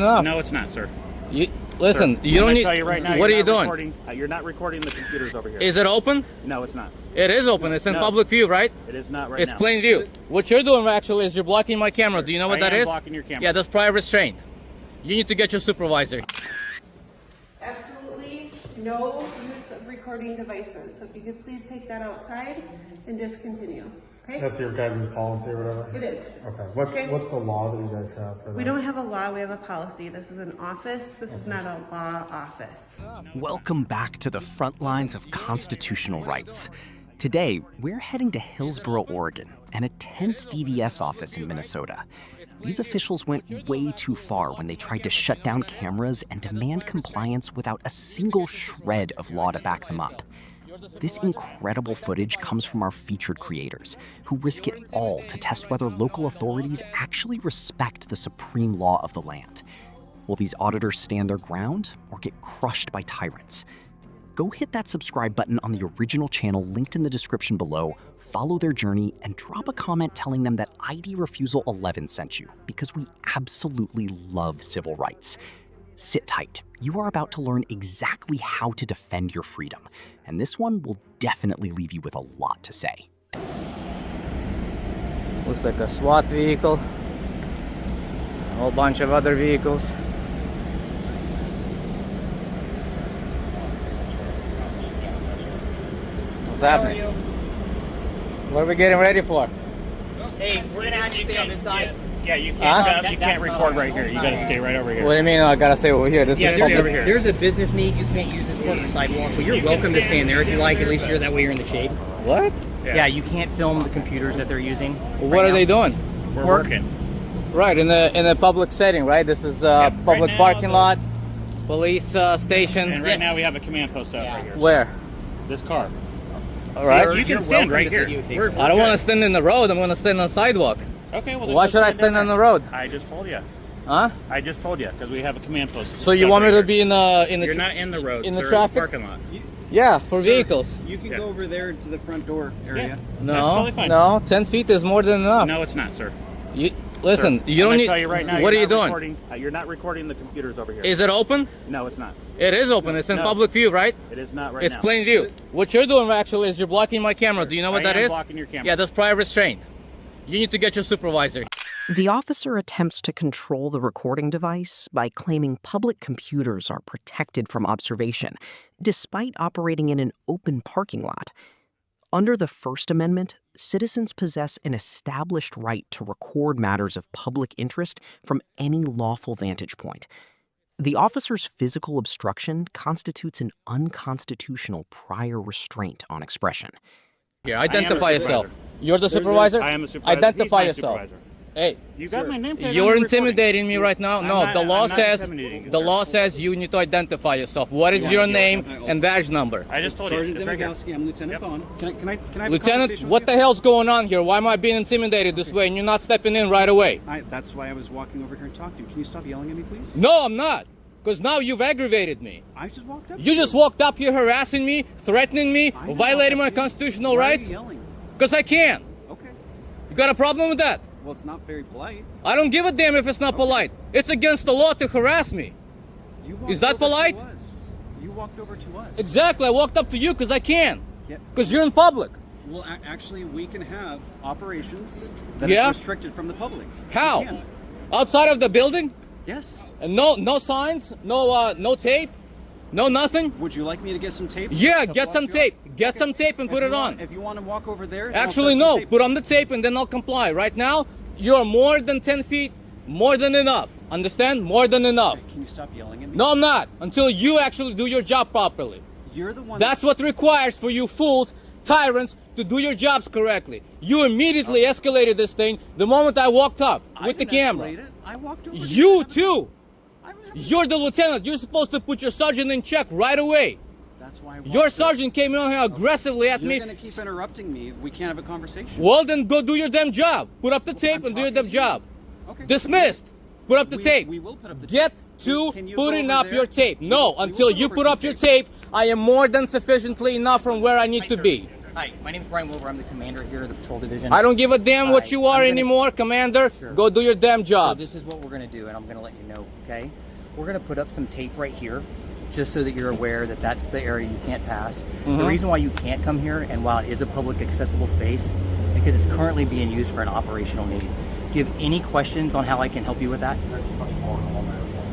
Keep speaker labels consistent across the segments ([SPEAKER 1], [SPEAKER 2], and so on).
[SPEAKER 1] enough.
[SPEAKER 2] No, it's not, sir.
[SPEAKER 1] Listen,
[SPEAKER 2] Sir,
[SPEAKER 1] you don't need.
[SPEAKER 2] Tell you right now,
[SPEAKER 1] what are you doing?
[SPEAKER 2] You're not recording the computers over here.
[SPEAKER 1] Is it open?
[SPEAKER 2] No, it's not.
[SPEAKER 1] It is open. It's in
[SPEAKER 2] No.
[SPEAKER 1] public view, right?
[SPEAKER 2] It is not right
[SPEAKER 1] It's
[SPEAKER 2] now.
[SPEAKER 1] plain view. What you're doing actually is you're blocking my camera. Do you know what that
[SPEAKER 2] I am
[SPEAKER 1] is?
[SPEAKER 2] blocking your camera.
[SPEAKER 1] Yeah, that's prior restraint. You need to get your supervisor.
[SPEAKER 3] Absolutely no use of recording devices. So if you could please take that outside and discontinue. Okay?
[SPEAKER 4] That's your guys' policy or whatever?
[SPEAKER 3] It is.
[SPEAKER 4] Okay. What's the law that you guys have for that?
[SPEAKER 3] We don't have a law, we have a policy. This is an office. This is not a law office.
[SPEAKER 5] Welcome back to the front lines of constitutional rights. Today, we're heading to Hillsboro, Oregon, and a tense DVS office in Minnesota. These officials went way too far when they tried to shut down cameras and demand compliance without a single shred of law to back them up. This incredible footage comes from our featured creators, who risk it all to test whether local authorities actually respect the supreme law of the land. Will these auditors stand their ground or get crushed by tyrants? Go hit that subscribe button on the original channel linked in the description below, follow their journey, and drop a comment telling them that ID Refusal 11 sent you, because we absolutely love civil rights. Sit tight. You are about to learn exactly how to defend your freedom, and this one will definitely leave you with a lot to say.
[SPEAKER 1] Looks like a SWAT vehicle. A whole bunch of other vehicles. What's happening? What are we getting ready for?
[SPEAKER 6] Hey, we're gonna have to stay on this side.
[SPEAKER 2] Yeah, you can't.
[SPEAKER 1] Huh?
[SPEAKER 2] You can't record right here. You got to stay right over here.
[SPEAKER 1] What do you mean I gotta stay over here? This
[SPEAKER 2] Yeah,
[SPEAKER 1] is
[SPEAKER 2] stay
[SPEAKER 1] public.
[SPEAKER 2] over here.
[SPEAKER 6] There's a business need. You can't use this part of the sidewalk, but you're
[SPEAKER 2] You can
[SPEAKER 6] welcome to
[SPEAKER 2] stand
[SPEAKER 6] stand there if you like. At least you're that way. You're in the shade.
[SPEAKER 1] What?
[SPEAKER 6] Yeah, you can't film the computers that they're using.
[SPEAKER 1] What are they doing?
[SPEAKER 2] We're working.
[SPEAKER 1] Right, in a public setting, right? This is a
[SPEAKER 2] right
[SPEAKER 1] public
[SPEAKER 2] now,
[SPEAKER 1] parking lot, police station.
[SPEAKER 2] And right now we have a command post out right here.
[SPEAKER 1] Where?
[SPEAKER 2] This car.
[SPEAKER 1] All right.
[SPEAKER 2] You can
[SPEAKER 6] You're
[SPEAKER 2] stand
[SPEAKER 6] welcome
[SPEAKER 2] right
[SPEAKER 6] to
[SPEAKER 2] here.
[SPEAKER 6] videotape
[SPEAKER 2] We're-
[SPEAKER 6] it.
[SPEAKER 1] I don't want to stand in the road. I'm going to stand on the sidewalk.
[SPEAKER 2] Okay, well then
[SPEAKER 1] Why
[SPEAKER 2] go
[SPEAKER 1] should I stand
[SPEAKER 2] there.
[SPEAKER 1] on the road?
[SPEAKER 2] I just told you.
[SPEAKER 1] Huh?
[SPEAKER 2] I just told you because we have a command post.
[SPEAKER 1] So you want me to be in the
[SPEAKER 2] You're not in the road.
[SPEAKER 1] in the
[SPEAKER 2] sir. It's a
[SPEAKER 1] traffic?
[SPEAKER 2] parking lot.
[SPEAKER 1] Yeah, for vehicles.
[SPEAKER 7] You can
[SPEAKER 2] Yeah.
[SPEAKER 7] go over there to the front door area.
[SPEAKER 1] No,
[SPEAKER 2] That's totally fine.
[SPEAKER 1] no, 10 feet is more than enough.
[SPEAKER 2] No, it's not, sir.
[SPEAKER 1] Listen,
[SPEAKER 2] Sir,
[SPEAKER 1] you don't
[SPEAKER 2] I'm
[SPEAKER 1] need.
[SPEAKER 2] gonna tell you right now.
[SPEAKER 1] What are
[SPEAKER 2] you're
[SPEAKER 1] you
[SPEAKER 2] not
[SPEAKER 1] doing?
[SPEAKER 2] recording- You're not recording the computers over here.
[SPEAKER 1] Is it open?
[SPEAKER 2] No, it's not.
[SPEAKER 1] It is open. It's in
[SPEAKER 2] No.
[SPEAKER 1] public view, right?
[SPEAKER 2] It is not right
[SPEAKER 1] It's
[SPEAKER 2] now.
[SPEAKER 1] plain view. What you're doing actually is you're blocking my camera. Do you know what
[SPEAKER 2] I
[SPEAKER 1] that
[SPEAKER 2] am
[SPEAKER 1] is?
[SPEAKER 2] blocking your camera.
[SPEAKER 1] Yeah, that's prior restraint. You need to get your supervisor.
[SPEAKER 5] The officer attempts to control the recording device by claiming public computers are protected from observation, despite operating in an open parking lot. Under the First Amendment, citizens possess an established right to record matters of public interest from any lawful vantage point. The officer's physical obstruction constitutes an unconstitutional prior restraint on expression.
[SPEAKER 1] Here,
[SPEAKER 2] I am a
[SPEAKER 1] identify yourself.
[SPEAKER 2] supervisor.
[SPEAKER 1] You're the supervisor?
[SPEAKER 2] I am a supervisor.
[SPEAKER 1] Identify
[SPEAKER 2] He's my
[SPEAKER 1] yourself.
[SPEAKER 2] supervisor.
[SPEAKER 1] Hey,
[SPEAKER 2] You got my name tag.
[SPEAKER 1] you're
[SPEAKER 2] on the recording.
[SPEAKER 1] intimidating me right now. No,
[SPEAKER 2] I'm
[SPEAKER 1] the law
[SPEAKER 2] not
[SPEAKER 1] says
[SPEAKER 2] intimidating you,
[SPEAKER 1] the
[SPEAKER 2] sir.
[SPEAKER 1] law says you need to identify yourself. What is your name and badge number?
[SPEAKER 2] I just told you.
[SPEAKER 7] Sergeant
[SPEAKER 2] It's right here.
[SPEAKER 7] Demigowski, I'm Lieutenant Bond. Can I have a
[SPEAKER 1] Lieutenant,
[SPEAKER 7] conversation
[SPEAKER 1] what
[SPEAKER 7] with
[SPEAKER 1] the hell's going on here? Why am I being intimidated this way and you're not stepping in right away?
[SPEAKER 7] you? That's why I was walking over here and talking to you. Can you stop yelling at me, please?
[SPEAKER 1] No, I'm not. Because now you've aggravated me.
[SPEAKER 7] I just walked up.
[SPEAKER 1] You just walked up here harassing me, threatening me,
[SPEAKER 7] I didn't
[SPEAKER 1] violating
[SPEAKER 7] walk
[SPEAKER 1] my
[SPEAKER 7] up to you.
[SPEAKER 1] constitutional
[SPEAKER 7] Why are
[SPEAKER 1] rights.
[SPEAKER 7] you yelling?
[SPEAKER 1] Because I can.
[SPEAKER 7] Okay.
[SPEAKER 1] You got a problem with that?
[SPEAKER 7] Well, it's not very polite.
[SPEAKER 1] I don't give a damn if it's not polite. It's against the law to harass me.
[SPEAKER 7] You walked
[SPEAKER 1] Is that
[SPEAKER 7] over to
[SPEAKER 1] polite?
[SPEAKER 7] us. You walked over to us.
[SPEAKER 1] Exactly. I walked up to you because I can.
[SPEAKER 7] Yeah.
[SPEAKER 1] Because you're in public.
[SPEAKER 7] Well, actually, we can have operations that
[SPEAKER 1] Yeah?
[SPEAKER 7] are restricted from the public. We
[SPEAKER 1] How?
[SPEAKER 7] can.
[SPEAKER 1] Outside of the building?
[SPEAKER 7] Yes.
[SPEAKER 1] And no signs? No tape? No nothing?
[SPEAKER 7] Would you like me to get some tape?
[SPEAKER 1] Yeah,
[SPEAKER 7] to
[SPEAKER 1] get
[SPEAKER 7] flush
[SPEAKER 1] some
[SPEAKER 7] you
[SPEAKER 1] tape.
[SPEAKER 7] out?
[SPEAKER 1] Get some tape and
[SPEAKER 7] If
[SPEAKER 1] put
[SPEAKER 7] you
[SPEAKER 1] it
[SPEAKER 7] want-
[SPEAKER 1] on.
[SPEAKER 7] If you want to walk over there, then I'll
[SPEAKER 1] Actually,
[SPEAKER 7] set some
[SPEAKER 1] no.
[SPEAKER 7] tape.
[SPEAKER 1] Put on the tape and then I'll comply. Right now, you're more than 10 feet, more than enough. Understand? More than enough.
[SPEAKER 7] Can you stop yelling at me?
[SPEAKER 1] No, I'm not. Until you actually do your job properly.
[SPEAKER 7] You're the one.
[SPEAKER 1] That's what requires for you fools, tyrants, to do your jobs correctly. You immediately escalated this thing the moment I walked up
[SPEAKER 7] I
[SPEAKER 1] with the
[SPEAKER 7] didn't
[SPEAKER 1] camera.
[SPEAKER 7] escalate it. I walked over.
[SPEAKER 1] You too.
[SPEAKER 7] I haven't-
[SPEAKER 1] You're the lieutenant. You're supposed to put your sergeant in check right away.
[SPEAKER 7] That's why. I
[SPEAKER 1] Your
[SPEAKER 7] walked
[SPEAKER 1] sergeant came in here aggressively at
[SPEAKER 7] You're
[SPEAKER 1] me.
[SPEAKER 7] gonna keep interrupting me. We can't have a conversation.
[SPEAKER 1] Well, then go do your damn job. Put up the tape
[SPEAKER 7] I'm
[SPEAKER 1] and do your
[SPEAKER 7] talking
[SPEAKER 1] damn
[SPEAKER 7] to you.
[SPEAKER 1] job.
[SPEAKER 7] Okay.
[SPEAKER 1] Dismissed. Put up the
[SPEAKER 7] We-
[SPEAKER 1] tape.
[SPEAKER 7] we will put up the
[SPEAKER 1] Get
[SPEAKER 7] tape.
[SPEAKER 1] to
[SPEAKER 7] Can you go
[SPEAKER 1] putting
[SPEAKER 7] over
[SPEAKER 1] up
[SPEAKER 7] there?
[SPEAKER 1] your tape. No,
[SPEAKER 7] We will
[SPEAKER 1] until
[SPEAKER 7] put
[SPEAKER 1] you
[SPEAKER 7] over
[SPEAKER 1] put
[SPEAKER 7] some
[SPEAKER 1] up your
[SPEAKER 7] tape.
[SPEAKER 1] tape, I am more than sufficiently enough from where I need to be.
[SPEAKER 6] Hi, my name's Brian Wilbur. I'm the commander here of the patrol division.
[SPEAKER 1] I don't give a damn what
[SPEAKER 6] Hi,
[SPEAKER 1] you are
[SPEAKER 6] I'm gonna-
[SPEAKER 1] anymore, Commander.
[SPEAKER 6] Sure.
[SPEAKER 1] Go do your damn
[SPEAKER 6] So
[SPEAKER 1] job.
[SPEAKER 6] this is what we're going to do, and I'm going to let you know, okay? We're going to put up some tape right here, just so that you're aware that that's the area you can't pass. The reason why you can't come here, and while it is a public accessible space, because it's currently being used for an operational need. Do you have any questions on how I can help you with that?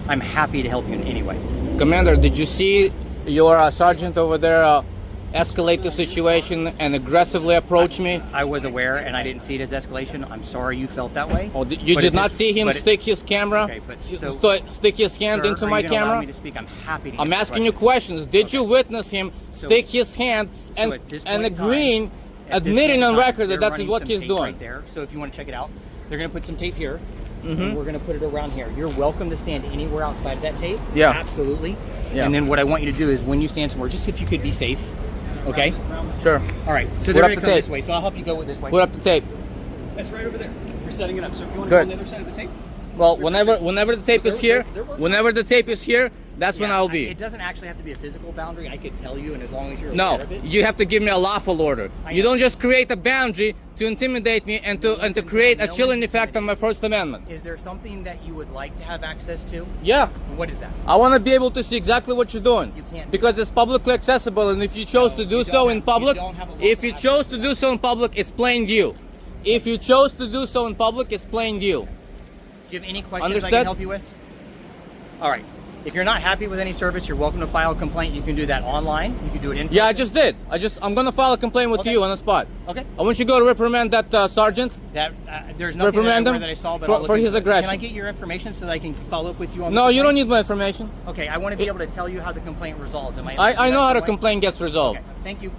[SPEAKER 6] I'm happy to help you in any way.
[SPEAKER 1] Commander, did you see your sergeant over there escalate the situation and aggressively approach me?
[SPEAKER 6] I was aware, and I didn't see it as escalation. I'm sorry you felt that way.
[SPEAKER 1] Oh, you
[SPEAKER 6] But
[SPEAKER 1] did
[SPEAKER 6] if
[SPEAKER 1] not
[SPEAKER 6] this-
[SPEAKER 1] see him
[SPEAKER 6] but it-
[SPEAKER 1] stick his camera?
[SPEAKER 6] Okay, but so-
[SPEAKER 1] stick his hand
[SPEAKER 6] Sir,
[SPEAKER 1] into
[SPEAKER 6] are
[SPEAKER 1] my
[SPEAKER 6] you gonna allow
[SPEAKER 1] camera?
[SPEAKER 6] me to speak? I'm happy to
[SPEAKER 1] I'm
[SPEAKER 6] answer
[SPEAKER 1] asking you questions. Did you witness him
[SPEAKER 6] So-
[SPEAKER 1] stick his hand
[SPEAKER 6] So
[SPEAKER 1] and
[SPEAKER 6] at this
[SPEAKER 1] and
[SPEAKER 6] point in time-
[SPEAKER 1] agreeing,
[SPEAKER 6] at this
[SPEAKER 1] admitting
[SPEAKER 6] point in
[SPEAKER 1] on
[SPEAKER 6] time,
[SPEAKER 1] record that
[SPEAKER 6] they're
[SPEAKER 1] that's
[SPEAKER 6] running
[SPEAKER 1] what
[SPEAKER 6] some
[SPEAKER 1] he's
[SPEAKER 6] tape
[SPEAKER 1] doing?
[SPEAKER 6] right there. So if you want to check it out, they're going to put some tape here,
[SPEAKER 1] Mm-hmm.
[SPEAKER 6] and we're going to put it around here. You're welcome to stand anywhere outside that tape.
[SPEAKER 1] Yeah.
[SPEAKER 6] Absolutely.
[SPEAKER 1] Yeah.
[SPEAKER 6] And then what I want you to do is when you stand somewhere, just if you could be safe. Okay?
[SPEAKER 1] Sure.
[SPEAKER 6] All right. So
[SPEAKER 1] Put
[SPEAKER 6] they're
[SPEAKER 1] up
[SPEAKER 6] going to
[SPEAKER 1] the
[SPEAKER 6] come
[SPEAKER 1] tape.
[SPEAKER 6] this way, so I'll help you go with this way.
[SPEAKER 1] Put up the tape.
[SPEAKER 7] That's right over there. We're setting it up. So if you want to
[SPEAKER 1] Good.
[SPEAKER 7] go on the other side of the tape,
[SPEAKER 1] Well, whenever the tape is here, whenever the tape is here, that's when
[SPEAKER 6] Yeah,
[SPEAKER 1] I'll be.
[SPEAKER 6] It doesn't actually have to be a physical boundary. I could tell you, and as long as you're
[SPEAKER 1] No,
[SPEAKER 6] aware of it.
[SPEAKER 1] you have to give me a lawful order.
[SPEAKER 6] I
[SPEAKER 1] You
[SPEAKER 6] know.
[SPEAKER 1] don't just create a boundary to intimidate me and to create a
[SPEAKER 6] No
[SPEAKER 1] chilling effect on my First Amendment.
[SPEAKER 6] Is there something that you would like to have access to?
[SPEAKER 1] Yeah,
[SPEAKER 6] What is that?
[SPEAKER 1] I want to be able to see exactly what you're doing.
[SPEAKER 6] You can't.
[SPEAKER 1] Because it's publicly accessible, and if you chose
[SPEAKER 6] No,
[SPEAKER 1] to do
[SPEAKER 6] you
[SPEAKER 1] so
[SPEAKER 6] don't
[SPEAKER 1] in
[SPEAKER 6] have-
[SPEAKER 1] public,
[SPEAKER 6] you don't have a
[SPEAKER 1] if
[SPEAKER 6] lawful
[SPEAKER 1] you chose
[SPEAKER 6] access
[SPEAKER 1] to
[SPEAKER 6] to
[SPEAKER 1] do
[SPEAKER 6] that.
[SPEAKER 1] so in public, it's plain view. If you chose to do so in public, it's plain view.
[SPEAKER 6] Do you have any questions I
[SPEAKER 1] Understood?
[SPEAKER 6] can help you with? All right. If you're not happy with any service, you're welcome to file a complaint. You can do that online. You can do it in
[SPEAKER 1] Yeah, I
[SPEAKER 6] person.
[SPEAKER 1] just did. I'm gonna file a complaint with
[SPEAKER 6] Okay.
[SPEAKER 1] you on the spot.
[SPEAKER 6] Okay.
[SPEAKER 1] I want you to go to reprimand that sergeant.
[SPEAKER 6] That there's nothing
[SPEAKER 1] Reprimand
[SPEAKER 6] that,
[SPEAKER 1] him
[SPEAKER 6] that I saw, but
[SPEAKER 1] for-
[SPEAKER 6] I'll look
[SPEAKER 1] for
[SPEAKER 6] into
[SPEAKER 1] his
[SPEAKER 6] it.
[SPEAKER 1] aggression.
[SPEAKER 6] Can I get your information so that I can follow up with you on?
[SPEAKER 1] No,
[SPEAKER 6] the
[SPEAKER 1] you don't
[SPEAKER 6] complaint?
[SPEAKER 1] need my information.
[SPEAKER 6] Okay, I want to be able to tell you how the complaint resolves. Am I?
[SPEAKER 1] I know how the
[SPEAKER 6] the
[SPEAKER 1] complaint gets resolved.
[SPEAKER 6] Okay, thank you.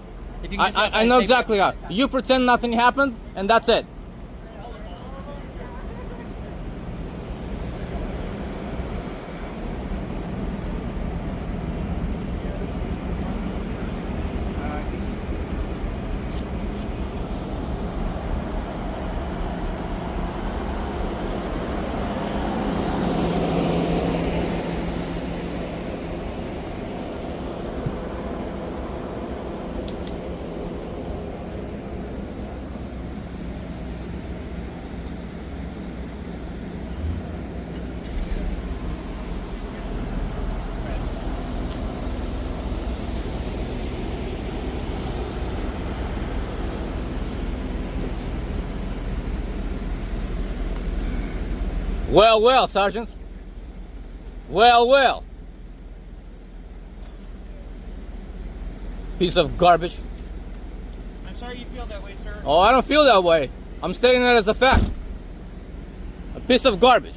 [SPEAKER 6] If you can just
[SPEAKER 1] I know exactly how. You pretend nothing happened, and that's it. Well, well, Sergeant. Well, well. Piece of garbage.
[SPEAKER 2] I'm sorry you feel that way, sir.
[SPEAKER 1] Oh, I don't feel that way. I'm stating that as a fact. A piece of garbage.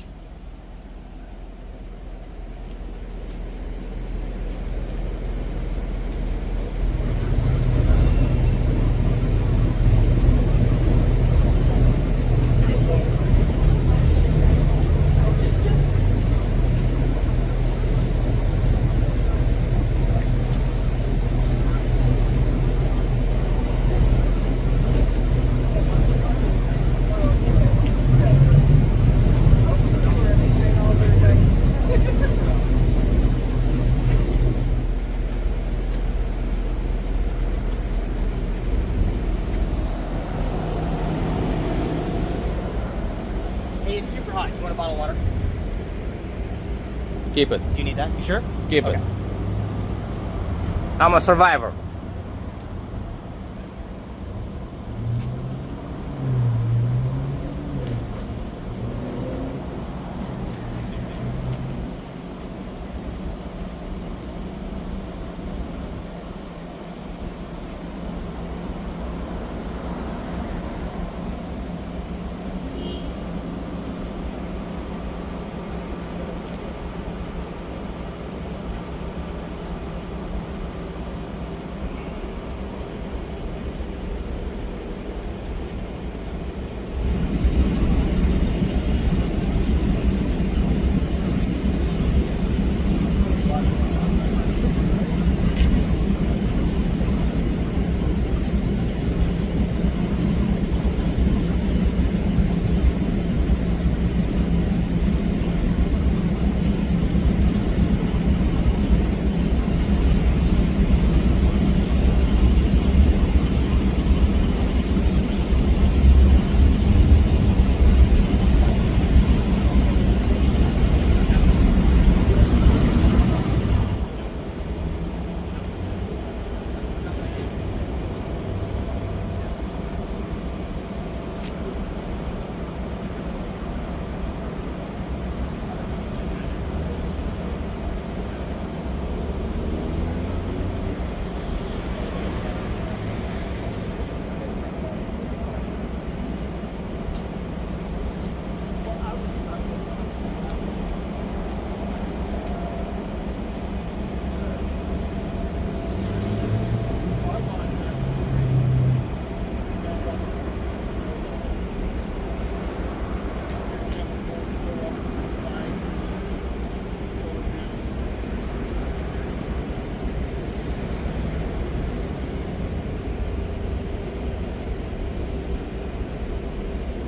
[SPEAKER 6] Hey, it's super hot. You want a bottle of water?
[SPEAKER 1] Keep it.
[SPEAKER 6] Do you need that? You sure?
[SPEAKER 1] Keep
[SPEAKER 6] Okay.
[SPEAKER 1] it. I'm a survivor.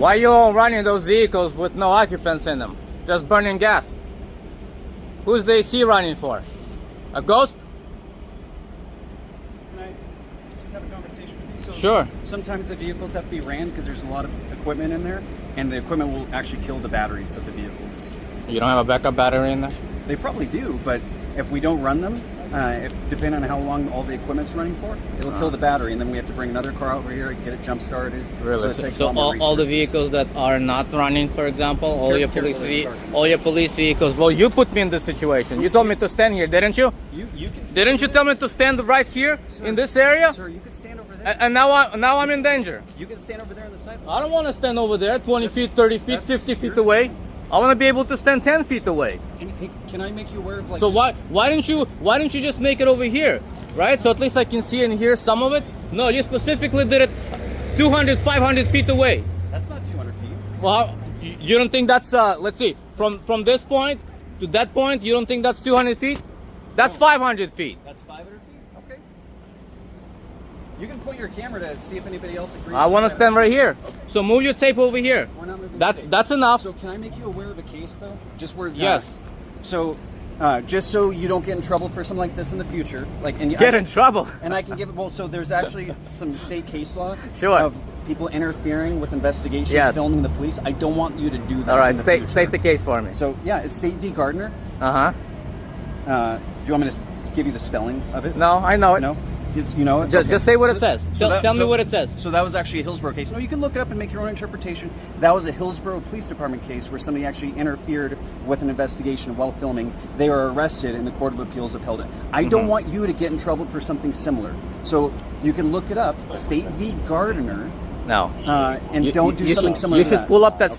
[SPEAKER 1] Why you all running those vehicles with no occupants in them? Just burning gas. Who's the AC running for? A ghost?
[SPEAKER 7] Can I just have a conversation with you? So
[SPEAKER 1] Sure.
[SPEAKER 7] Sometimes the vehicles have to be ran because there's a lot of equipment in there, and the equipment will actually kill the batteries of the vehicles.
[SPEAKER 1] You don't have a backup battery in there?
[SPEAKER 7] They probably do, but if we don't run them, depending on how long all the equipment's running for, it'll kill the battery, and then we have to bring another car over here and get it jump started.
[SPEAKER 1] Really?
[SPEAKER 7] So, it takes a
[SPEAKER 1] So
[SPEAKER 7] lot more
[SPEAKER 1] all the
[SPEAKER 7] resources.
[SPEAKER 1] vehicles that are not running, for example, all your police
[SPEAKER 7] Careful,
[SPEAKER 1] all your police vehicles. Well, you put me in this situation. You told me to stand here, didn't you?
[SPEAKER 7] You can stand
[SPEAKER 1] Didn't you tell me to stand right here in this area?
[SPEAKER 7] Sir, you can stand over there.
[SPEAKER 1] And now I'm in danger.
[SPEAKER 7] You can stand over there on the sidewalk.
[SPEAKER 1] I don't want to stand over there 20 feet, 30 feet,
[SPEAKER 7] that's
[SPEAKER 1] 50 feet
[SPEAKER 7] yours.
[SPEAKER 1] away. I want to be able to stand 10 feet away.
[SPEAKER 7] And, hey, can I make you aware of like?
[SPEAKER 1] So
[SPEAKER 7] just-
[SPEAKER 1] why didn't you just make it over here, right? So at least I can see and hear some of it. No, you specifically did it 200, 500 feet away.
[SPEAKER 7] That's not 200 feet.
[SPEAKER 1] Well, you don't think that's let's see, from this point to that point, you don't think that's 200 feet? That's 500 feet.
[SPEAKER 7] That's 500 feet. Okay. You can point your camera to see if anybody else agrees.
[SPEAKER 1] I want to
[SPEAKER 7] with
[SPEAKER 1] stand
[SPEAKER 7] that.
[SPEAKER 1] right here. So move your tape over here.
[SPEAKER 7] We're not moving
[SPEAKER 1] That's
[SPEAKER 7] the tape.
[SPEAKER 1] that's enough.
[SPEAKER 7] So can I make you aware of a case though? Just where.
[SPEAKER 1] Yes.
[SPEAKER 7] So, just so you don't get in trouble for something like this in the future, like and
[SPEAKER 1] Get in trouble.
[SPEAKER 7] And I can give it. Well, so there's actually some state case law
[SPEAKER 1] Sure.
[SPEAKER 7] of people interfering with investigations,
[SPEAKER 1] Yes.
[SPEAKER 7] filming the police. I don't want you to do that.
[SPEAKER 1] All right,
[SPEAKER 7] in the
[SPEAKER 1] state
[SPEAKER 7] future.
[SPEAKER 1] the case for me.
[SPEAKER 7] So yeah, it's State v. Gardner.
[SPEAKER 1] Uh-huh.
[SPEAKER 7] Do you want me to give you the spelling of it?
[SPEAKER 1] No, I know it.
[SPEAKER 7] No. It's, you know it?
[SPEAKER 1] Just say what it says. Tell me
[SPEAKER 7] so-
[SPEAKER 1] what it says.
[SPEAKER 7] So that was actually a Hillsborough case. No, you can look it up and make your own interpretation. That was a Hillsborough Police Department case where somebody actually interfered with an investigation while filming. They were arrested and the Court of Appeals upheld it. I don't want you to get in trouble for something similar. So you can look it up, State v. Gardner,
[SPEAKER 1] No.
[SPEAKER 7] and don't do something similar
[SPEAKER 1] You
[SPEAKER 7] to
[SPEAKER 1] should
[SPEAKER 7] that.
[SPEAKER 1] pull up that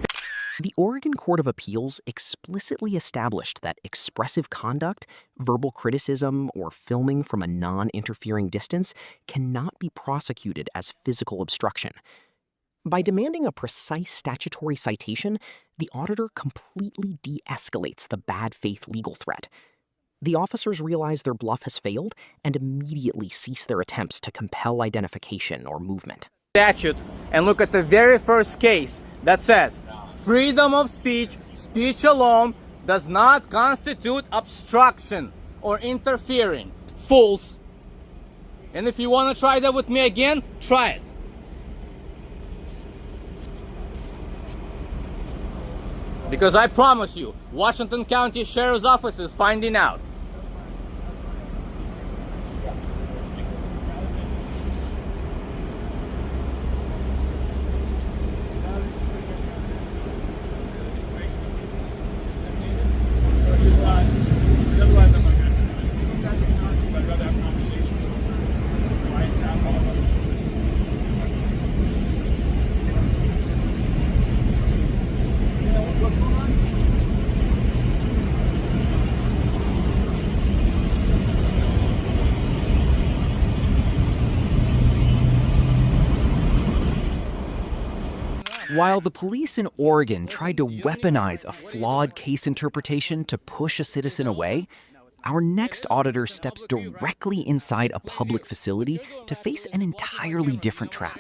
[SPEAKER 5] The Oregon Court of Appeals explicitly established that expressive conduct, verbal criticism, or filming from a non-interfering distance cannot be prosecuted as physical obstruction. By demanding a precise statutory citation, the auditor completely de-escalates the bad faith legal threat. The officers realize their bluff has failed and immediately cease their attempts to compel identification or movement.
[SPEAKER 1] statute and look at the very first case that says freedom of speech, speech alone does not constitute obstruction or interfering. Fools. And if you want to try that with me again, try it. Because I promise you, Washington County Sheriff's Office is finding out.
[SPEAKER 8] While the police in Oregon tried to weaponize a flawed case interpretation to push a citizen away, our next auditor steps directly inside a public facility to face an entirely different trap,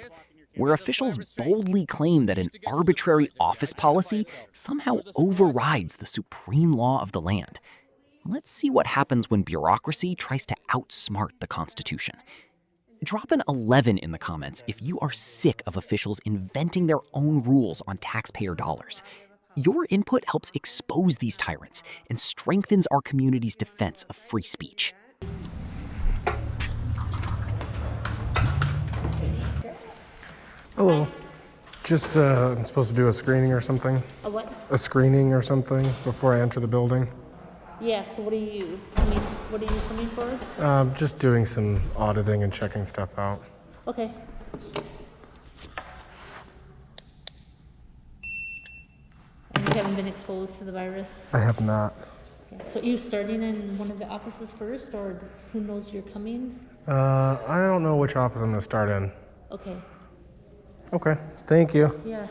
[SPEAKER 8] where officials boldly claim that an arbitrary office policy somehow overrides the supreme law of the land. Let's see what happens when bureaucracy tries to outsmart the Constitution. Drop an 11 in the comments if you are sick of officials inventing their own rules on taxpayer dollars. Your input helps expose these tyrants and strengthens our community's defense of free speech.
[SPEAKER 4] Hello. Just, I'm supposed to do a screening or something?
[SPEAKER 9] A what?
[SPEAKER 4] A screening or something before I enter the building?
[SPEAKER 9] Yeah, so what are you coming for?
[SPEAKER 4] Just doing some auditing and checking stuff out.
[SPEAKER 9] Okay. And you haven't been exposed to the virus?
[SPEAKER 4] I have not.
[SPEAKER 9] Okay. So are you starting in one of the offices first, or who knows you're coming?
[SPEAKER 4] I don't know which office I'm gonna start in.
[SPEAKER 9] Okay.
[SPEAKER 4] Okay, thank you.
[SPEAKER 9] Yeah.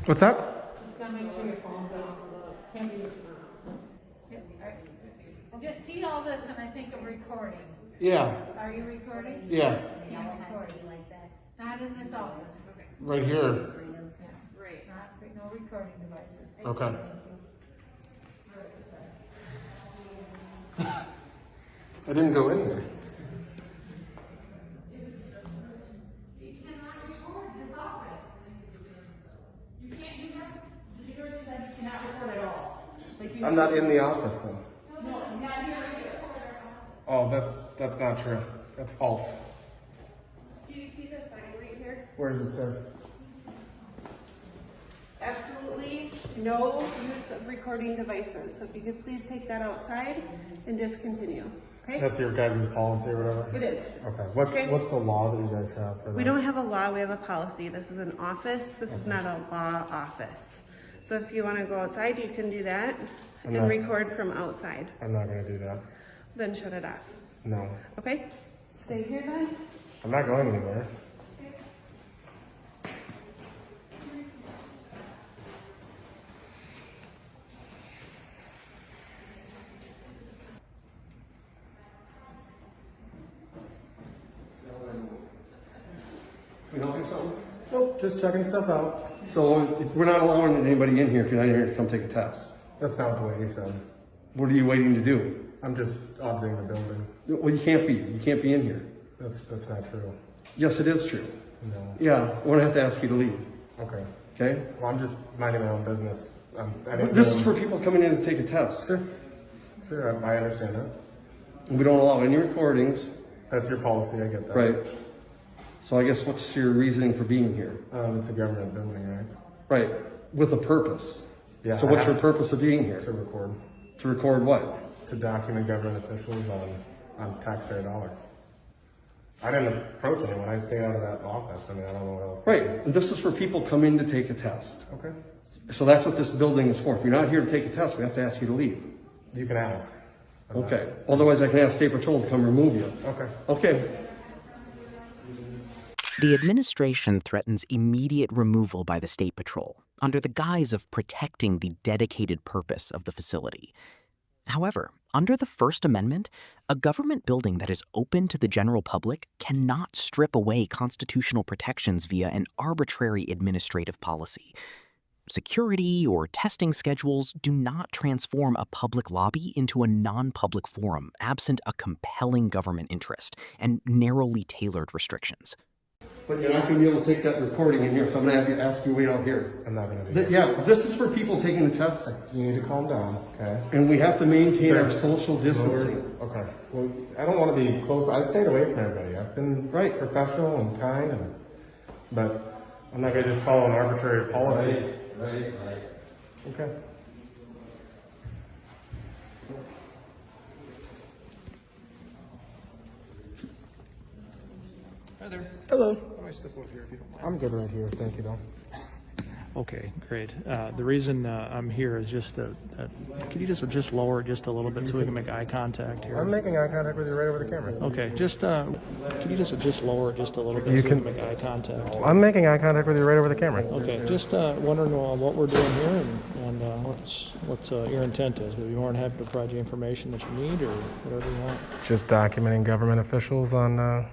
[SPEAKER 4] What's that?
[SPEAKER 9] Just gotta make sure your phone's off. Can't be.
[SPEAKER 10] I just see all this and I think of recording.
[SPEAKER 4] Yeah.
[SPEAKER 10] Are you recording?
[SPEAKER 4] Yeah.
[SPEAKER 10] Can't record. Not in this office.
[SPEAKER 4] Right here.
[SPEAKER 10] Right. No recording devices.
[SPEAKER 4] Okay. I didn't go in there.
[SPEAKER 10] You cannot record in this office. You can't, the judge said you cannot record at all. Like you.
[SPEAKER 4] I'm not in the office then.
[SPEAKER 10] No, I'm not here either.
[SPEAKER 4] Oh, that's not true. That's false.
[SPEAKER 3] Do you see this sign right here?
[SPEAKER 4] Where does it say?
[SPEAKER 3] Absolutely no use of recording devices. So if you could please take that outside and discontinue, okay?
[SPEAKER 4] That's your guys' policy or whatever?
[SPEAKER 3] It is.
[SPEAKER 4] Okay. What's the law that you guys have for that?
[SPEAKER 3] We don't have a law, we have a policy. This is an office. This is not a law office. So if you want to go outside, you can do that and record from outside.
[SPEAKER 4] I'm not going to do that.
[SPEAKER 3] Then shut it off.
[SPEAKER 4] No.
[SPEAKER 3] Okay? Stay here then.
[SPEAKER 4] I'm not going anywhere.
[SPEAKER 11] Can we help you with something?
[SPEAKER 4] Nope, just checking stuff out.
[SPEAKER 11] So we're not allowing anybody in here if you're not here to come take a test.
[SPEAKER 4] That's not the way he said.
[SPEAKER 11] What are you waiting to do?
[SPEAKER 4] I'm just auditing the building.
[SPEAKER 11] Well, you can't be. You can't be in here.
[SPEAKER 4] That's not true.
[SPEAKER 11] Yes, it is true.
[SPEAKER 4] No.
[SPEAKER 11] Yeah, we're gonna have to ask you to leave.
[SPEAKER 4] Okay.
[SPEAKER 11] Okay?
[SPEAKER 4] Well, I'm just minding my own business.
[SPEAKER 11] This is for people coming in to take a test.
[SPEAKER 4] Sure, I understand that.
[SPEAKER 11] We don't allow any recordings.
[SPEAKER 4] That's your policy, I get that.
[SPEAKER 11] Right. So I guess what's your reasoning for being here?
[SPEAKER 4] It's a government building, right?
[SPEAKER 11] Right. With a purpose.
[SPEAKER 4] Yeah.
[SPEAKER 11] So what's your purpose of being here?
[SPEAKER 4] To record.
[SPEAKER 11] To record what?
[SPEAKER 4] To document government officials on taxpayer dollars. I didn't approach anyone. I stayed out of that office. I mean, I don't know what else.
[SPEAKER 11] Right. This is for people coming to take a test.
[SPEAKER 4] Okay.
[SPEAKER 11] So that's what this building is for. If you're not here to take a test, we have to ask you to leave.
[SPEAKER 4] You can ask.
[SPEAKER 11] Okay. Otherwise, I can ask State Patrol to come remove you.
[SPEAKER 4] Okay.
[SPEAKER 11] Okay.
[SPEAKER 5] The administration threatens immediate removal by the State Patrol under the guise of protecting the dedicated purpose of the facility. However, under the First Amendment, a government building that is open to the general public cannot strip away constitutional protections via an arbitrary administrative policy. Security or testing schedules do not transform a public lobby into a non-public forum absent a compelling government interest and narrowly tailored restrictions.
[SPEAKER 11] But you're not going to be able to take that recording in here, so I'm going to have to ask you to wait out here.
[SPEAKER 4] I'm not going to do that.
[SPEAKER 11] Yeah, this is for people taking the test.
[SPEAKER 4] You need to calm down, okay?
[SPEAKER 11] And we have to maintain our social distancing.
[SPEAKER 4] Okay. Well, I don't want to be close. I stayed away from everybody. I've been professional and kind, but I'm not going to just follow an arbitrary policy.
[SPEAKER 11] Right.
[SPEAKER 4] Okay.
[SPEAKER 2] Hi there.
[SPEAKER 4] Hello.
[SPEAKER 2] How do I step over here if you don't mind?
[SPEAKER 4] I'm good right here. Thank you, though.
[SPEAKER 2] Okay, great. The reason I'm here is just can you just lower it just a little bit so we can make eye contact here?
[SPEAKER 4] I'm making eye contact with you right over the camera.
[SPEAKER 2] Okay, just can you just lower it just a little bit so we can make eye contact?
[SPEAKER 4] I'm making eye contact with you right over the camera.
[SPEAKER 2] Okay, just wondering what we're doing here and what your intent is. We'd be more than happy to provide you information that you need or whatever you want.
[SPEAKER 4] Just documenting government officials on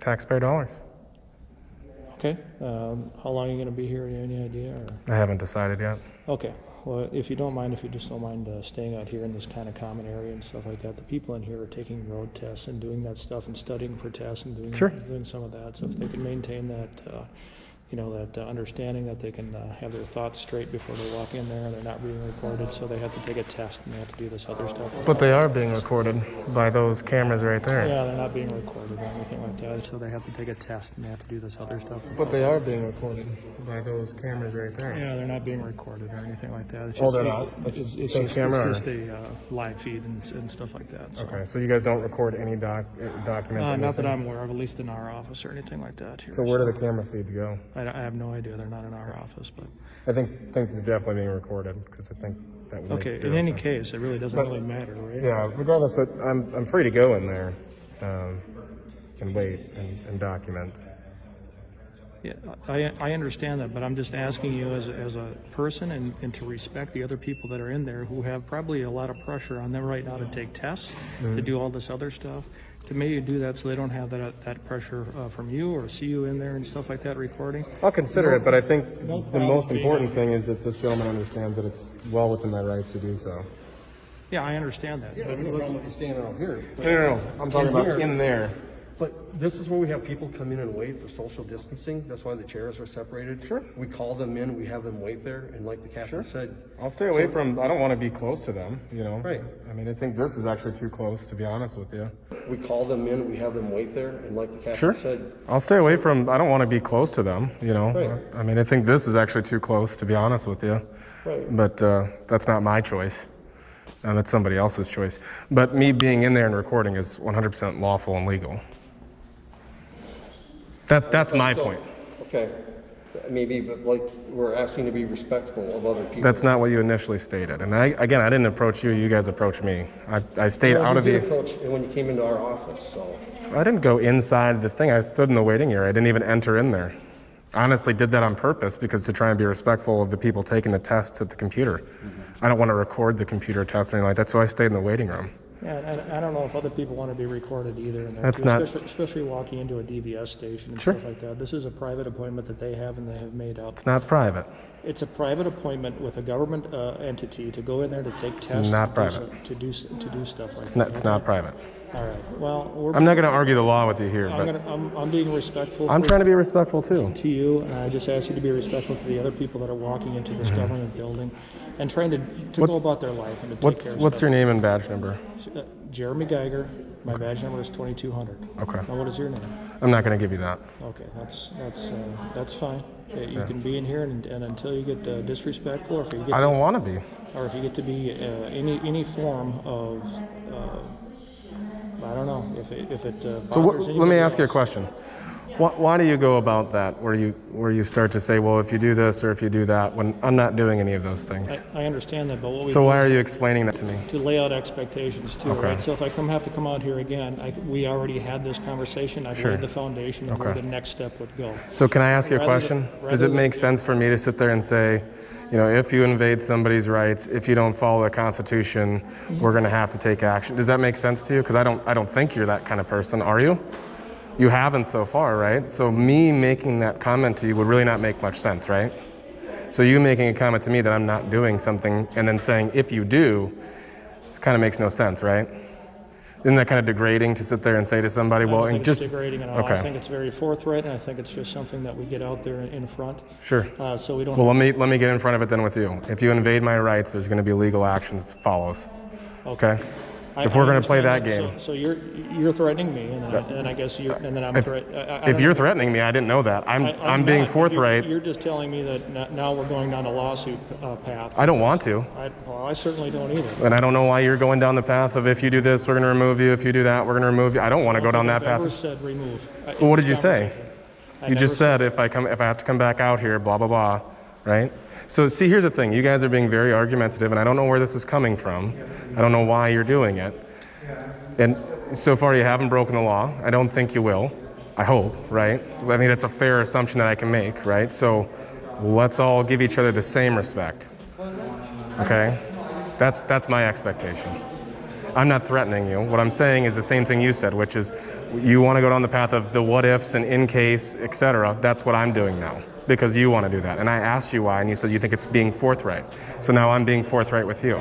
[SPEAKER 4] taxpayer dollars.
[SPEAKER 2] Okay. How long are you going to be here? Any idea? Or?
[SPEAKER 4] I haven't decided yet.
[SPEAKER 2] Okay. Well, if you don't mind staying out here in this kind of common area and stuff like that, the people in here are taking road tests and doing that stuff and studying for tests and doing some of that. So if they can maintain that, that understanding that they can have their thoughts straight before they walk in there, and they're not being recorded, so they have to take a test and they have to do this other stuff.
[SPEAKER 4] But they are being recorded by those cameras right there.
[SPEAKER 2] Yeah, they're not being recorded or anything like that, so they have to take a test and they have to do this other stuff.
[SPEAKER 4] But they are being recorded by those cameras right there.
[SPEAKER 2] Yeah, they're not being recorded or anything like that. It's
[SPEAKER 4] they're not?
[SPEAKER 2] It's just a live feed and stuff like that. So.
[SPEAKER 4] Okay, so you guys don't record any document?
[SPEAKER 2] Not that I'm aware of, at least in our office or anything like that here.
[SPEAKER 4] So where do the camera feeds go?
[SPEAKER 2] I have no idea. They're not in our office, but
[SPEAKER 4] I think they're definitely being recorded because I think that would
[SPEAKER 2] okay. In any case, it really doesn't really matter, right?
[SPEAKER 4] Yeah. Regardless, I'm free to go in there and wait and document.
[SPEAKER 2] Yeah, I understand that, but I'm just asking you as a person and to respect the other people that are in there who have probably a lot of pressure on them right now to take tests, to do all this other stuff, to maybe do that so they don't have that pressure from you or see you in there and stuff like that recording.
[SPEAKER 4] I'll consider it, but I think the most important thing is that this gentleman understands that it's well within my rights to do so.
[SPEAKER 2] Yeah, I understand that.
[SPEAKER 11] Yeah, no problem with you standing out here.
[SPEAKER 4] No. I'm talking about
[SPEAKER 11] here.
[SPEAKER 4] in there.
[SPEAKER 11] But this is where we have people come in and wait for social distancing. That's why the chairs are separated.
[SPEAKER 4] Sure.
[SPEAKER 11] We call them in, we have them wait there, and like the captain said.
[SPEAKER 4] I'll stay away from, I don't want to be close to them, you know.
[SPEAKER 11] Right.
[SPEAKER 4] I mean, I think this is actually too close, to be honest with you.
[SPEAKER 11] We call them in, we have them wait there, and like the captain said.
[SPEAKER 4] I'll stay away from, I don't want to be close to them, you know.
[SPEAKER 11] Right.
[SPEAKER 4] I mean, I think this is actually too close, to be honest with you.
[SPEAKER 11] Right.
[SPEAKER 4] But that's not my choice. That's somebody else's choice. But me being in there and recording is 100% lawful and legal. That's my point.
[SPEAKER 11] Okay. Maybe, but like, we're asking to be respectful of other people.
[SPEAKER 4] That's not what you initially stated. And I didn't approach you, you guys approached me. I stayed out of
[SPEAKER 11] You
[SPEAKER 4] the...
[SPEAKER 11] did approach when you came into our office, so.
[SPEAKER 4] I didn't go inside the thing. I stood in the waiting area. I didn't even enter in there. I honestly did that on purpose because to try and be respectful of the people taking the tests at the computer. I don't want to record the computer tests or anything like that, so I stayed in the waiting room.
[SPEAKER 2] Yeah, I don't know if other people want to be recorded either in there.
[SPEAKER 4] That's
[SPEAKER 2] too,
[SPEAKER 4] not-
[SPEAKER 2] especially walking into a DVS station and stuff like that. This is a private appointment that they have and they have made up.
[SPEAKER 4] It's not private.
[SPEAKER 2] It's a private appointment with a government entity to go in there to take tests.
[SPEAKER 4] not private.
[SPEAKER 2] To do stuff like that.
[SPEAKER 4] It's not private.
[SPEAKER 2] All right. Well,
[SPEAKER 4] I'm not going to argue the law with you here, but
[SPEAKER 2] I'm being respectful.
[SPEAKER 4] I'm trying to be respectful too.
[SPEAKER 2] To you, and I just ask you to be respectful to the other people that are walking into this government building and trying to go about their life and to take care of
[SPEAKER 4] What's
[SPEAKER 2] stuff.
[SPEAKER 4] your name and badge number?
[SPEAKER 2] Jeremy Geiger. My badge number is 2200.
[SPEAKER 4] Okay.
[SPEAKER 2] Now, what is your name?
[SPEAKER 4] I'm not going to give you that.
[SPEAKER 2] Okay, that's fine. You can be in here and until you get disrespectful, or if you get
[SPEAKER 4] I don't want to be.
[SPEAKER 2] or if you get to be any form of I don't know if it
[SPEAKER 4] So
[SPEAKER 2] bothers
[SPEAKER 4] let me ask you a
[SPEAKER 2] else.
[SPEAKER 4] question. Why do you go about that where you start to say, well, if you do this or if you do that, when I'm not doing any of those things?
[SPEAKER 2] I understand that, but what we
[SPEAKER 4] So
[SPEAKER 2] do
[SPEAKER 4] why
[SPEAKER 2] is
[SPEAKER 4] are you explaining that to me?
[SPEAKER 2] to lay out expectations too,
[SPEAKER 4] Okay.
[SPEAKER 2] right? So if I have to come out here again, we already had this conversation. I've
[SPEAKER 4] Sure.
[SPEAKER 2] laid the foundation of where
[SPEAKER 4] Okay.
[SPEAKER 2] the next step would go.
[SPEAKER 4] So can I ask you a
[SPEAKER 2] Rather
[SPEAKER 4] question?
[SPEAKER 2] than-
[SPEAKER 4] Does it
[SPEAKER 2] rather
[SPEAKER 4] make
[SPEAKER 2] than-
[SPEAKER 4] sense for me to sit there and say, you know, if you invade somebody's rights, if you don't follow the Constitution, we're going to have to take action? Does that make sense to you? Because I don't think you're that kind of person, are you? You haven't so far, right? So me making that comment to you would really not make much sense, right? So you making a comment to me that I'm not doing something and then saying, if you do, it kind of makes no sense, right? Isn't that kind of degrading to sit there and say to somebody,
[SPEAKER 2] I
[SPEAKER 4] well,
[SPEAKER 2] don't
[SPEAKER 4] and
[SPEAKER 2] think
[SPEAKER 4] just...
[SPEAKER 2] it's degrading at all.
[SPEAKER 4] Okay.
[SPEAKER 2] I think it's very forthright, and I think it's just something that we get out there in front.
[SPEAKER 4] Sure.
[SPEAKER 2] So we don't.
[SPEAKER 4] Well, let me get in front of it then with you. If you invade my rights, there's going to be legal actions that follows. Okay? If we're going to play that game.
[SPEAKER 2] So you're threatening me, and then I guess I'm
[SPEAKER 4] If you're threatening me, I didn't know that. I'm being
[SPEAKER 2] not.
[SPEAKER 4] forthright.
[SPEAKER 2] You're just telling me that now we're going down a lawsuit path.
[SPEAKER 4] I don't want to.
[SPEAKER 2] I certainly don't either.
[SPEAKER 4] And I don't know why you're going down the path of if you do this, we're going to remove you. If you do that, we're going to remove you. I don't want to go down that
[SPEAKER 2] I've never
[SPEAKER 4] path.
[SPEAKER 2] said remove.
[SPEAKER 4] Well, what did you say?
[SPEAKER 2] I
[SPEAKER 4] You just
[SPEAKER 2] never
[SPEAKER 4] said if I have to come back out here, blah blah blah, right? So see, here's the thing. You guys are being very argumentative, and I don't know where this is coming from. I don't know why you're doing it. And so far, you haven't broken the law. I don't think you will. I hope, right? I think that's a fair assumption that I can make, right? So let's all give each other the same respect. Okay? That's my expectation. I'm not threatening you. What I'm saying is the same thing you said, which is you want to go down the path of the what ifs and in case, etc. That's what I'm doing now because you want to do that. And I asked you why, and you said you think it's being forthright. So now I'm being forthright with you.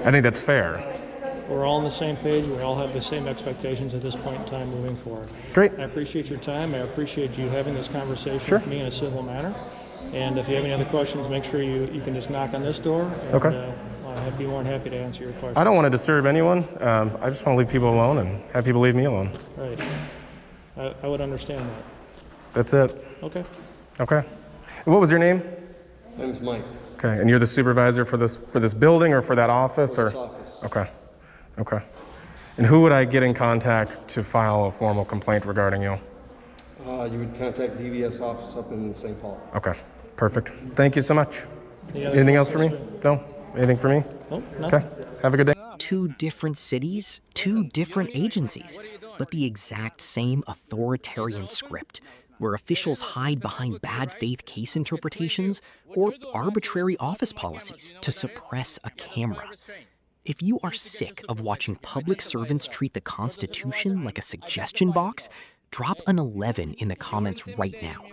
[SPEAKER 4] I think that's fair.
[SPEAKER 2] We're all on the same page. We all have the same expectations at this point in time moving forward.
[SPEAKER 4] Great.
[SPEAKER 2] I appreciate your time. I appreciate you having this conversation
[SPEAKER 4] Sure.
[SPEAKER 2] with me in a civil manner. And if you have any other questions, make sure you can just knock on this door. And,
[SPEAKER 4] Okay.
[SPEAKER 2] I'd be more than happy to answer your question.
[SPEAKER 4] I don't want to disturb anyone. I just want to leave people alone and have people leave me alone.
[SPEAKER 2] Right. I would understand that.
[SPEAKER 4] That's it.
[SPEAKER 2] Okay.
[SPEAKER 4] Okay. What was your name?
[SPEAKER 11] My name's Mike.
[SPEAKER 4] Okay. And you're the supervisor for this building or for that office or?
[SPEAKER 11] This office.
[SPEAKER 4] Okay. Okay. And who would I get in contact to file a formal complaint regarding you?
[SPEAKER 11] You would contact DVS office up in St. Paul.
[SPEAKER 4] Okay. Perfect. Thank you so much.
[SPEAKER 2] Any other
[SPEAKER 4] Anything else for me?
[SPEAKER 2] questions?
[SPEAKER 4] No? Anything for me?
[SPEAKER 2] Nope, no.
[SPEAKER 4] Okay. Have a good day.
[SPEAKER 8] Two different cities, two different agencies, but the exact same authoritarian script.
[SPEAKER 5] where officials hide behind bad faith case interpretations or arbitrary office policies to suppress a camera. If you are sick of watching public servants treat the Constitution like a suggestion box, drop an 11 in the comments right now.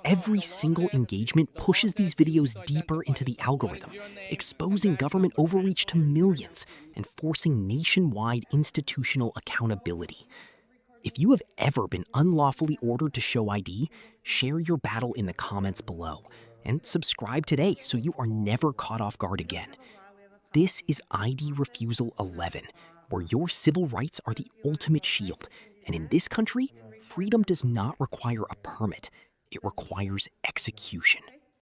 [SPEAKER 5] Every single engagement pushes these videos deeper into the algorithm, exposing government overreach to millions and forcing nationwide institutional accountability. If you have ever been unlawfully ordered to show ID, share your battle in the comments below and subscribe today so you are never caught off guard again. This is ID Refusal 11, where your civil rights are the ultimate shield. And in this country, freedom does not require a permit. It requires execution.